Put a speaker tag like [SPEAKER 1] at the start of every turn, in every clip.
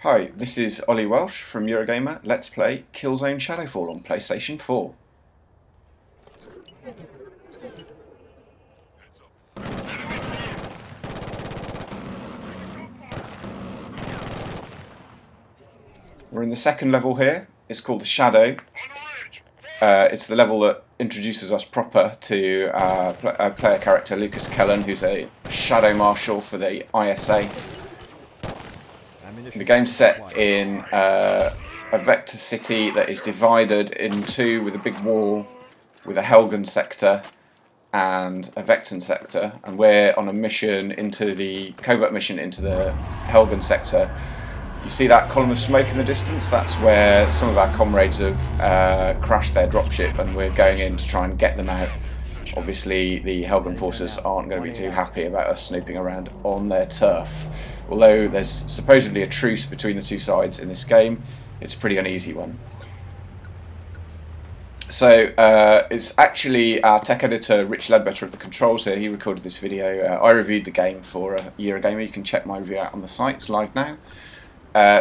[SPEAKER 1] Hi, this is Oli Welsh from Eurogamer. Let's play Killzone Shadow Fall on PlayStation 4. We're in the second level here. It's called the Shadow. It's the level that introduces us proper to a player character, Lucas Kellen, who's a Shadow Marshal for the ISA. The game's set in a vector city that is divided in two with a big wall with a Helgen sector and a Vecton sector, and we're on a mission into the covert mission into the Helgen sector. You see that column of smoke in the distance? That's where some of our comrades have crashed their dropship, and we're going in to try and get them out. Obviously the Helgen forces aren't going to be too happy about us snooping around on their turf. Although there's supposedly a truce between the two sides in this game, it's a pretty uneasy one. So it's actually our tech editor Rich Ledbetter at the controls here. He recorded this video. I reviewed the game for Eurogamer. You can check my review out on the site. It's live now.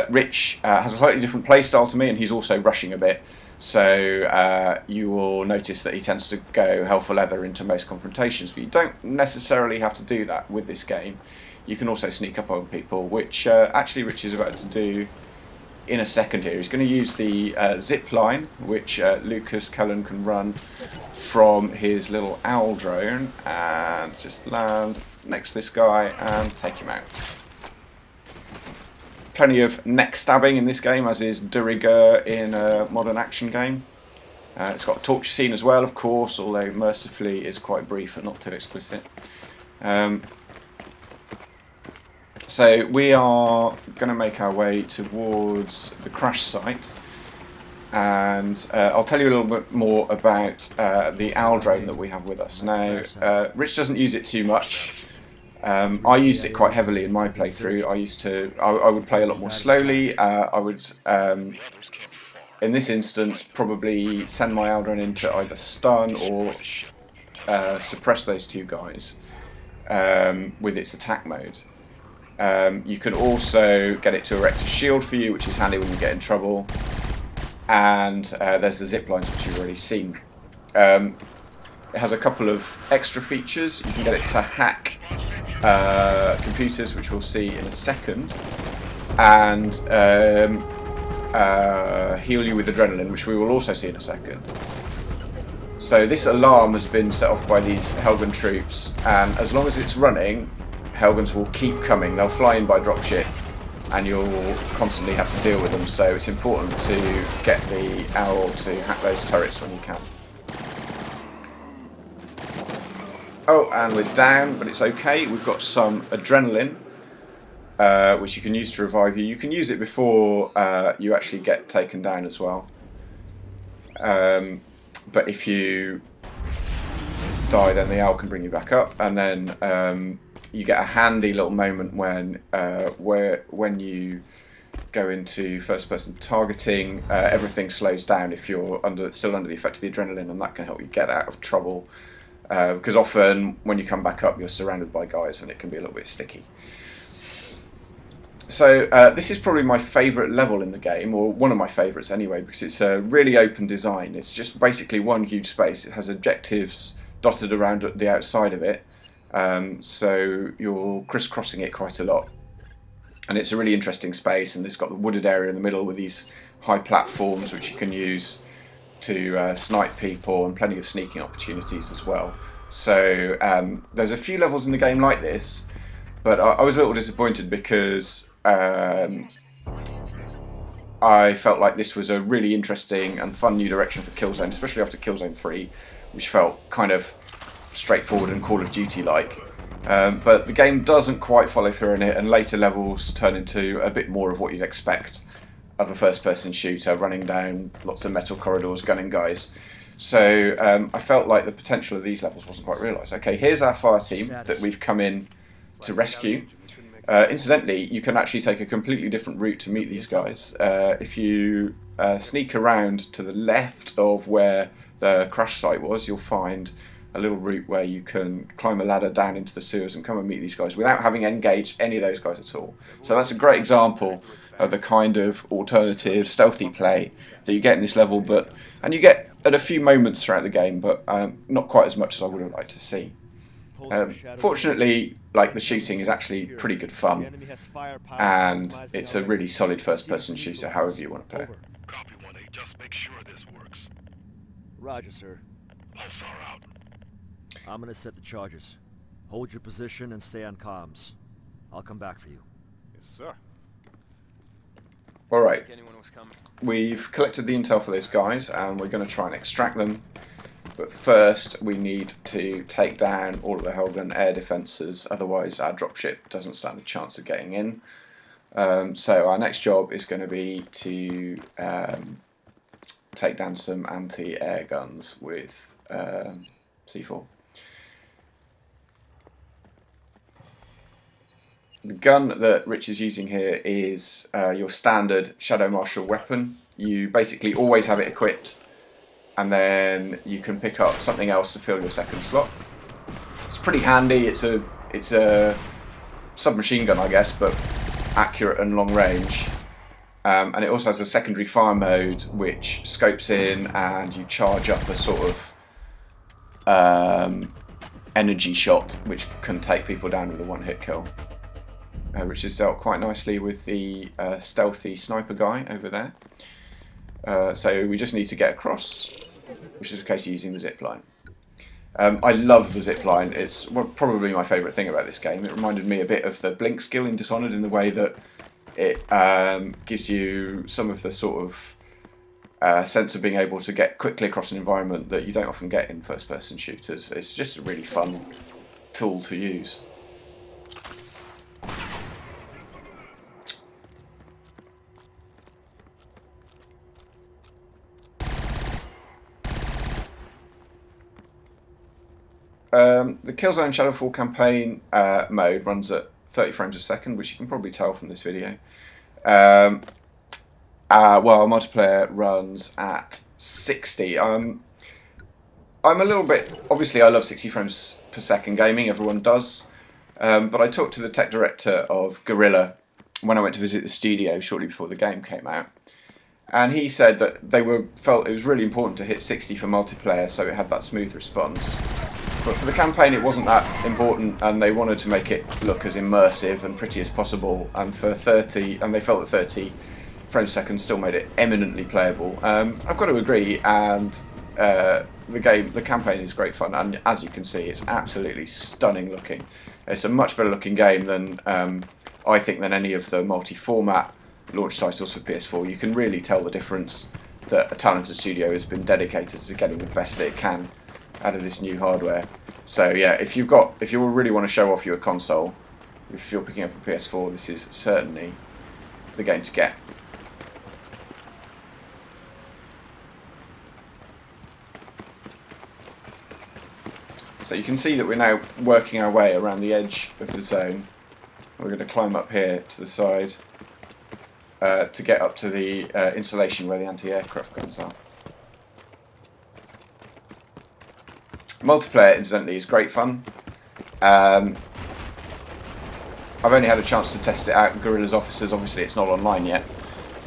[SPEAKER 1] Rich has a slightly different playstyle to me, and he's also rushing a bit. So you will notice that he tends to go hell for leather into most confrontations, but you don't necessarily have to do that with this game. You can also sneak up on people, which actually Rich is about to do in a second here. He's going to use the zip line, which Lucas Cullen can run from his little owl drone, and just land next to this guy and take him out. Plenty of neck stabbing in this game, as is de rigueur in a modern action game. It's got a torture scene as well, of course, although mercifully is quite brief and not too explicit. So we are going to make our way towards the crash site, and I'll tell you a little bit more about the owl drone that we have with us. Now, Rich doesn't use it too much. I used it quite heavily in my playthrough. I would play a lot more slowly. I would, in this instance, probably send my owl drone in to either stun or suppress those two guys with its attack mode. You can also get it to erect a shield for you, which is handy when you get in trouble. And there's the zip lines, which you've already seen. It has a couple of extra features. You can get it to hack computers, which we'll see in a second, and heal you with adrenaline, which we will also see in a second. So this alarm has been set off by these Helgen troops, and as long as it's running, Helgens will keep coming. They'll fly in by dropship, and you'll constantly have to deal with them, so it's important to get the owl to hack those turrets when you can. Oh, and we're down, but it's okay. We've got some adrenaline, which you can use to revive you. You can use it before you actually get taken down as well. But if you die, then the owl can bring you back up, and then you get a handy little moment when you go into first-person targeting. Everything slows down if you're still under the effect of the adrenaline, and that can help you get out of trouble. Because often when you come back up, you're surrounded by guys, and it can be a little bit sticky. So this is probably my favourite level in the game, or one of my favourites anyway, because it's a really open design. It's just basically one huge space. It has objectives dotted around the outside of it, so you're crisscrossing it quite a lot. And it's a really interesting space, and it's got the wooded area in the middle with these high platforms which you can use to snipe people, and plenty of sneaking opportunities as well. So there's a few levels in the game like this, but I was a little disappointed because I felt like this was a really interesting and fun new direction for Killzone, especially after Killzone 3, which felt kind of straightforward and Call of Duty-like. But the game doesn't quite follow through on it, and later levels turn into a bit more of what you'd expect of a first-person shooter, running down lots of metal corridors, gunning guys. So I felt like the potential of these levels wasn't quite realised. Okay, here's our fire team that we've come in to rescue. Incidentally, you can actually take a completely different route to meet these guys. If you sneak around to the left of where the crash site was, you'll find a little route where you can climb a ladder down into the sewers and come and meet these guys without having engaged any of those guys at all. So that's a great example of the kind of alternative stealthy play that you get in this level, and you get at a few moments throughout the game, but not quite as much as I would have liked to see. Fortunately, like, the shooting is actually pretty good fun, and it's a really solid first-person shooter, however you want to play it.
[SPEAKER 2] Copy 1A, just make sure this works.
[SPEAKER 3] Roger, sir.
[SPEAKER 2] Pulsar out.
[SPEAKER 3] I'm gonna set the charges. Hold your position and stay on comms. I'll come back for you.
[SPEAKER 2] Yes, sir.
[SPEAKER 1] Alright, we've collected the intel for those guys, and we're going to try and extract them. But first, we need to take down all of the Helgun air defences, otherwise our dropship doesn't stand a chance of getting in. So our next job is going to be to take down some anti-air guns with C4. The gun that Rich is using here is your standard Shadow Marshal weapon. You basically always have it equipped, and then you can pick up something else to fill your second slot. It's pretty handy. It's a submachine gun, I guess, but accurate and long range. And it also has a secondary fire mode which scopes in, and you charge up a sort of energy shot which can take people down with a one-hit kill. Which is dealt quite nicely with the stealthy sniper guy over there. So we just need to get across, which is a case of using the zipline. I love the zipline. It's probably my favourite thing about this game. It reminded me a bit of the blink skill in Dishonored in the way that it gives you some of the sort of sense of being able to get quickly across an environment that you don't often get in first-person shooters. It's just a really fun tool to use. The Killzone Shadow Fall campaign mode runs at 30 frames a second, which you can probably tell from this video. While multiplayer runs at 60. I'm a little bit... Obviously, I love 60 frames per second gaming. Everyone does. But I talked to the tech director of Guerrilla when I went to visit the studio shortly before the game came out. And he said that they felt it was really important to hit 60 for multiplayer so it had that smooth response. But for the campaign it wasn't that important, and they wanted to make it look as immersive and pretty as possible, and for 30, and they felt that 30 frames a second still made it eminently playable. I've got to agree, and the campaign is great fun, and as you can see it's absolutely stunning looking. It's a much better looking game than I think than any of the multi-format launch titles for PS4. You can really tell the difference that a talented studio has been dedicated to getting the best that it can out of this new hardware. So yeah, if you really want to show off your console, if you're picking up a PS4, this is certainly the game to get. So you can see that we're now working our way around the edge of the zone. We're going to climb up here to the side to get up to the installation where the anti-aircraft guns are. Multiplayer, incidentally, is great fun. I've only had a chance to test it out in Guerrilla's offices. Obviously it's not online yet,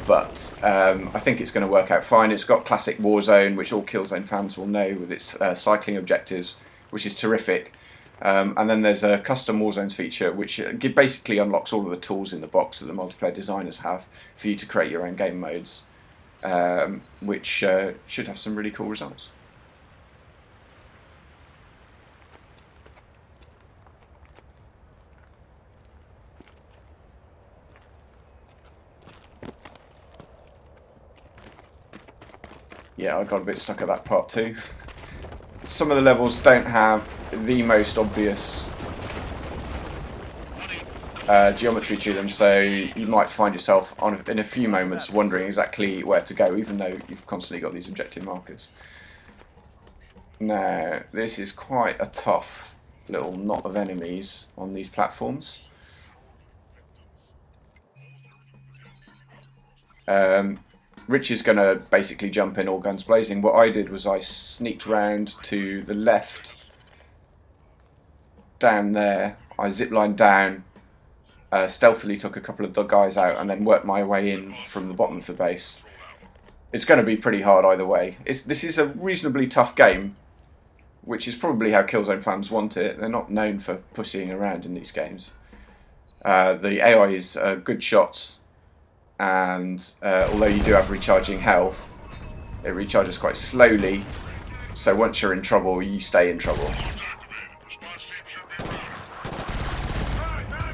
[SPEAKER 1] but I think it's going to work out fine. It's got classic Warzone, which all Killzone fans will know, with its cycling objectives, which is terrific. And then there's a custom Warzones feature, which basically unlocks all of the tools in the box that the multiplayer designers have for you to create your own game modes, which should have some really cool results. Yeah, I got a bit stuck at that part too. Some of the levels don't have the most obvious geometry to them, so you might find yourself in a few moments wondering exactly where to go, even though you've constantly got these objective markers. Now, this is quite a tough little knot of enemies on these platforms. Rich is going to basically jump in all guns blazing. What I did was I sneaked round to the left down there. I ziplined down, stealthily took a couple of the guys out, and then worked my way in from the bottom of the base. It's going to be pretty hard either way. This is a reasonably tough game, which is probably how Killzone fans want it. They're not known for pussying around in these games. The AI is good shots, and although you do have recharging health, it recharges quite slowly, so once you're in trouble, you stay in trouble.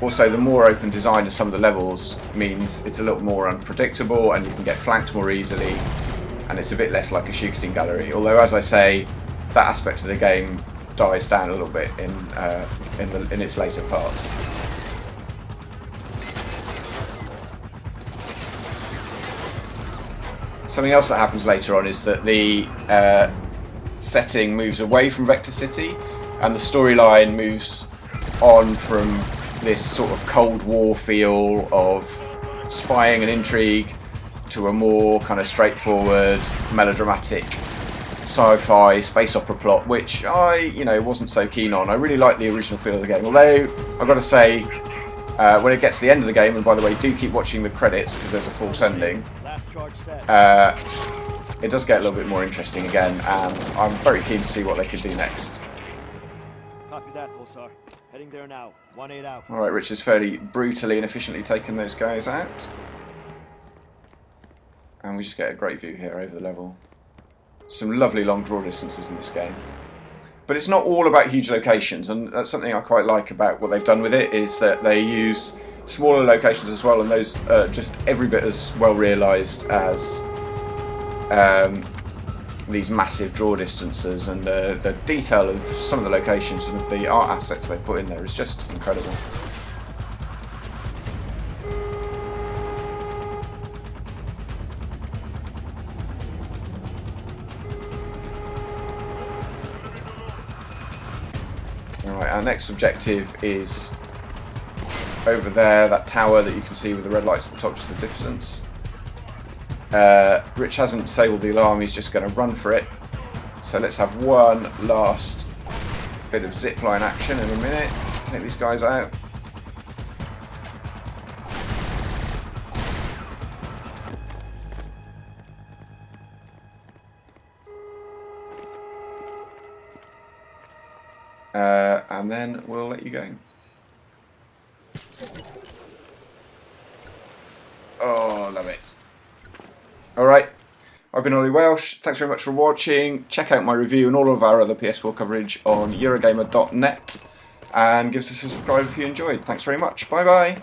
[SPEAKER 1] Also, the more open design of some of the levels means it's a little more unpredictable and you can get flanked more easily, and it's a bit less like a shooting gallery. Although, as I say, that aspect of the game dies down a little bit in its later parts. Something else that happens later on is that the setting moves away from Vector City, and the storyline moves on from this sort of Cold War feel of spying and intrigue to a more kind of straightforward, melodramatic sci-fi space opera plot, which I, wasn't so keen on. I really like the original feel of the game, although I've got to say, when it gets to the end of the game, and by the way, do keep watching the credits because there's a false ending, it does get a little bit more interesting again, and I'm very keen to see what they could do next.
[SPEAKER 3] Copy that, Pulsar. Heading there now. 1-8 out.
[SPEAKER 1] Alright, Rich has fairly brutally and efficiently taken those guys out. And we just get a great view here over the level. Some lovely long draw distances in this game. But it's not all about huge locations, and that's something I quite like about what they've done with it, is that they use smaller locations as well, and those are just every bit as well realised as these massive draw distances, and the detail of some of the locations and of the art assets they put in there is just incredible. Alright, our next objective is over there, that tower that you can see with the red lights at the top, just the distance. Rich hasn't disabled the alarm, he's just going to run for it. So let's have one last bit of zipline action in a minute. Take these guys out. And then we'll let you go. Oh, love it. Alright, I've been Oli Welsh. Thanks very much for watching. Check out my review and all of our other PS4 coverage on Eurogamer.net, and give us a subscribe if you enjoyed. Thanks very much. Bye bye.